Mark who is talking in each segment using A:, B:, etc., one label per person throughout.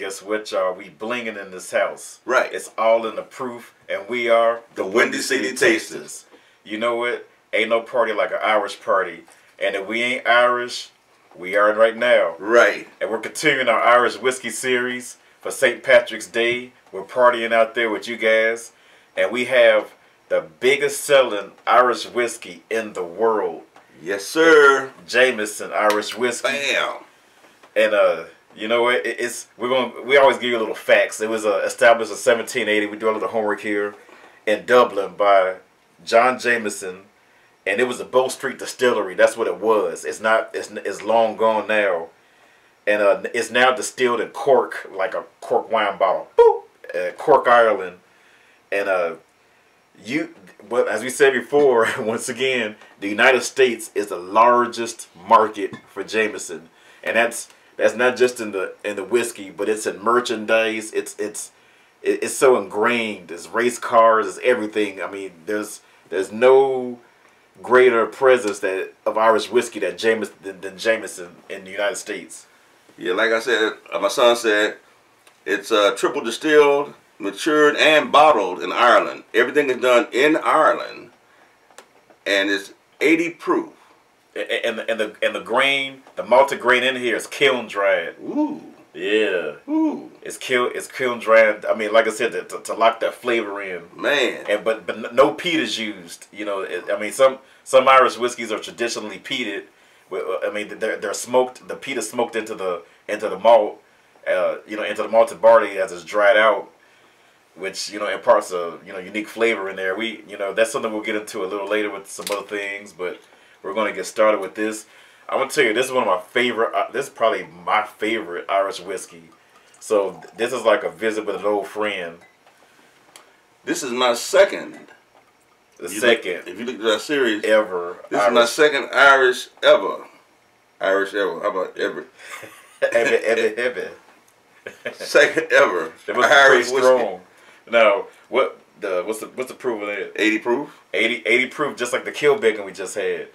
A: guess what, y'all? We blinging in this house.
B: Right.
A: It's all in the proof, and we are
B: the Windy City Tasters.
A: You know what? Ain't no party like an Irish party. And if we ain't Irish, we are right now.
B: Right.
A: And we're continuing our Irish whiskey series for St. Patrick's Day. We're partying out there with you guys. And we have the biggest selling Irish whiskey in the world.
B: Yes, sir.
A: Jameson Irish whiskey.
B: Bam.
A: And you know what? We always give you little facts. It was established in 1780. We do a little homework here in Dublin by John Jameson, and it was a Bow Street distillery. That's what it was. It's long gone now, and it's now distilled in Cork, like a Cork wine bottle. Boop! Cork, Ireland, and as we said before, once again, the United States is the largest market for Jameson, and that's not just in the whiskey, but it's in merchandise. It's so ingrained. It's race cars. It's everything. I mean, there's no greater presence of Irish whiskey than Jameson in the United States.
B: Yeah, like I said, my son said, it's triple distilled, matured, and bottled in Ireland. Everything is done in Ireland, and it's 80 proof.
A: And the grain, the malted grain in here is kiln dried.
B: Ooh.
A: Yeah.
B: Ooh.
A: It's kiln dried. I mean, like I said, to lock that flavor in.
B: Man.
A: And but no peat is used. You know, I mean, some Irish whiskeys are traditionally peated. I mean, they're smoked. The peat is smoked into the malt. You know, into the malted barley as it's dried out, which, you know, imparts a, you know, unique flavor in there. That's something we'll get into a little later with some other things, but we're going to get started with this. I'm going to tell you, this is one of my favorite, this is probably my favorite Irish whiskey. So this is like a visit with an old friend.
B: This is my second.
A: If you
B: look at that series.
A: Ever.
B: This is my second Irish ever. Irish ever. How about ever?
A: Ever.
B: Second ever.
A: That was
B: Irish
A: pretty strong. Now, what's the proof of that?
B: 80 proof.
A: 80 proof, just like the Kilbeggan we just had.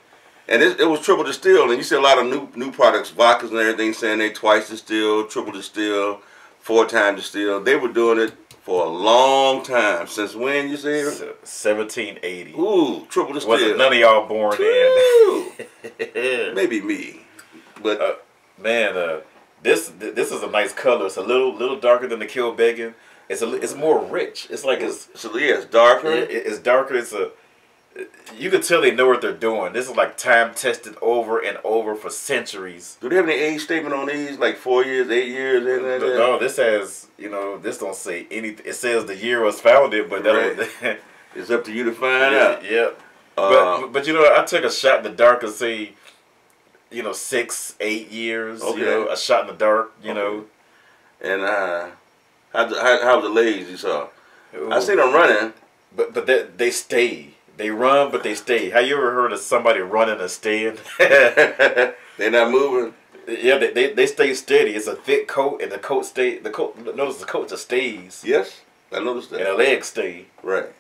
B: And it was triple distilled, and you see a lot of new products, vodkas and everything, saying they twice distilled, triple distilled, 4-time distilled. They were doing it for a long time. Since when, you say?
A: 1780.
B: Ooh, triple distilled.
A: Wasn't none of y'all born in.
B: Maybe me, but
A: man, this is a nice color. It's a little darker than the Kilbeggan. It's more rich. It's like it's
B: darker.
A: It's darker. You can tell they know what they're doing. This is like time tested over and over for centuries.
B: Do they have any age statement on these? Like 4 years, 8 years, anything like that?
A: No, this has, you know, this don't say anything. It says the year was founded, but
B: right. It's up to you to find out.
A: Yep. But you know, I took a shot in the dark and say, you know, 6, 8 years. Okay. You know, a shot in the dark. You know.
B: And how was the ladies you saw? Ooh. I seen them running,
A: but they stay. They run, but they stay. Have you ever heard of somebody running and staying?
B: They're not moving.
A: Yeah, they stay steady. It's a thick coat, and the coat notice the coat just stays.
B: Yes, I noticed that.
A: And the legs stay.
B: Right.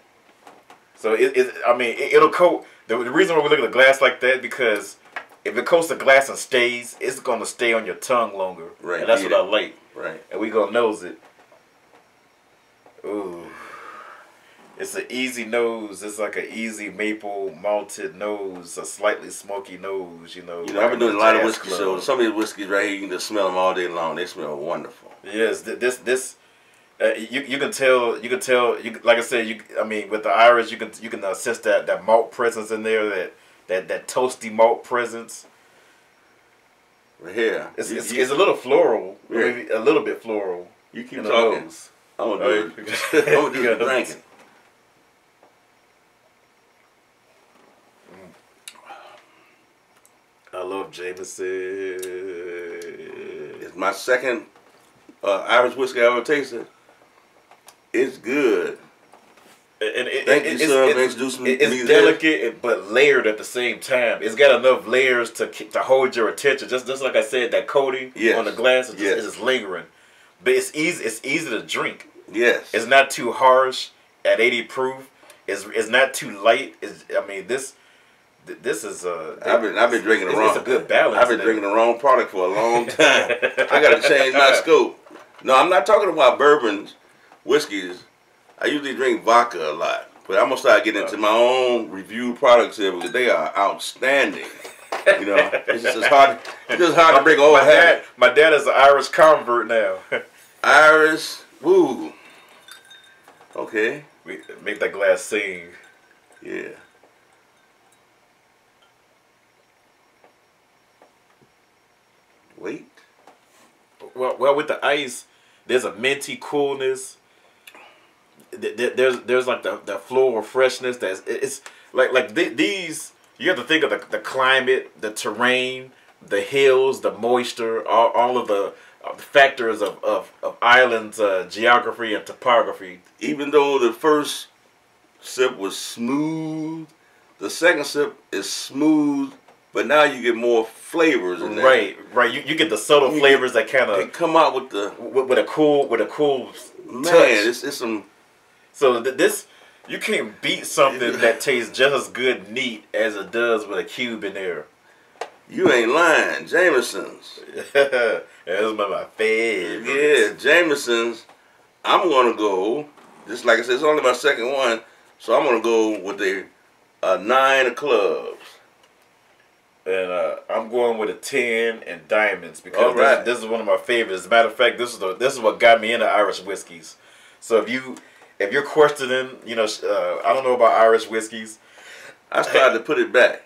A: So it'll coat. The reason why we look at the glass like that, because if it coats the glass and stays, it's gonna stay on your tongue longer.
B: Right.
A: And that's what I like.
B: Right.
A: And we gonna nose it. Ooh. It's an easy nose. It's like an easy maple malted nose, a slightly smoky nose. You know,
B: I've been doing a lot of whiskey shows. Some of these whiskeys right here, you can just smell them all day long. They smell wonderful.
A: Yes, you can tell. Like I said, I mean, with the Irish, you can sense that malt presence in there. That toasty malt presence.
B: Right here,
A: it's a little floral. Yeah. Maybe a little bit floral.
B: You keep talking. I'm gonna do it. I'm gonna do the drinking.
A: I love Jameson.
B: It's my second Irish whiskey I ever tasted. It's good.
A: And
B: it's
A: delicate but layered at the same time. It's got enough layers to hold your attention. Just like I said, that coating on the glass is just lingering. But it's easy. It's easy to drink.
B: Yes.
A: It's not too harsh at 80 proof. It's not too light. This is
B: I've been drinking the wrong.
A: It's a good balance.
B: I've been drinking the wrong product for a long time. I got to change my scope. No, I'm not talking about bourbons, whiskeys. I usually drink vodka a lot. But I'm going to start getting into my own reviewed products here because they are outstanding. You know, it's just hard to break old habit.
A: My dad is an Irish convert now.
B: Irish, woo. Okay.
A: We make that glass sing.
B: Yeah. Wait.
A: Well, with the ice, there's a minty coolness. There's like the floral freshness. It's like these. You have to think of the climate, the terrain, the hills, the moisture, all of the factors of Ireland's geography and topography.
B: Even though the first sip was smooth, the second sip is smooth, but now you get more flavors in there.
A: Right. You get the subtle flavors that kind of
B: come out with the
A: with a cool
B: man.
A: Touch.
B: It's some.
A: So this. You can't beat something that tastes just as good neat as it does with a cube in there.
B: You ain't lying. Jameson's.
A: That's one of my favorites.
B: Yeah, Jameson's. I'm going to go, just like I said, it's only my second one, so I'm going to go with a 9 of clubs.
A: And I'm going with a 10 and diamonds because this is one of my favorites. As a matter of fact, this is what got me into Irish whiskeys. So if you're questioning, you know, I don't know about Irish whiskeys.
B: I started to put it back.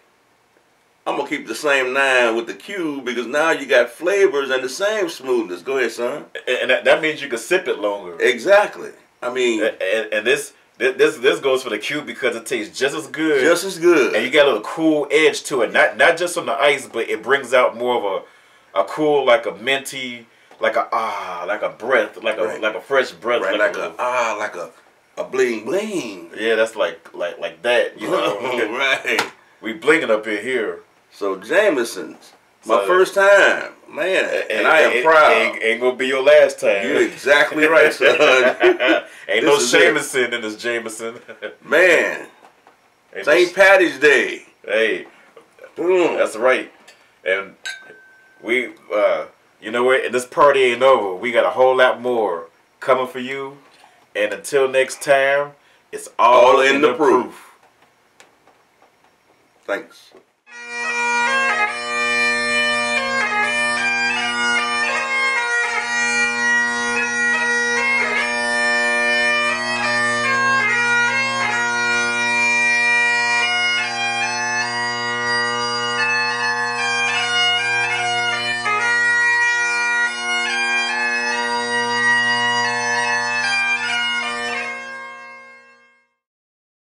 B: I'm going to keep the same 9 with the cube because now you got flavors and the same smoothness. Go ahead, son.
A: And that means you can sip it longer.
B: Exactly. I mean.
A: And this goes for the cube because it tastes just as good.
B: Just as good.
A: And you got a little cool edge to it. Not just from the ice, but it brings out more of a cool, like a minty, like a breath, like a fresh breath.
B: Right, like a bling bling.
A: Yeah, that's like that, you know.
B: Right.
A: We blinging up in here.
B: So Jameson's, my first time, man, and I am proud.
A: Ain't gonna be your last time.
B: You're exactly right, son.
A: Ain't no Jameson in this Jameson.
B: Man, St. Patty's Day.
A: Hey, that's right. And we, you know what? This party ain't over. We got a whole lot more coming for you. And until next time, it's all in the proof.
B: Thanks.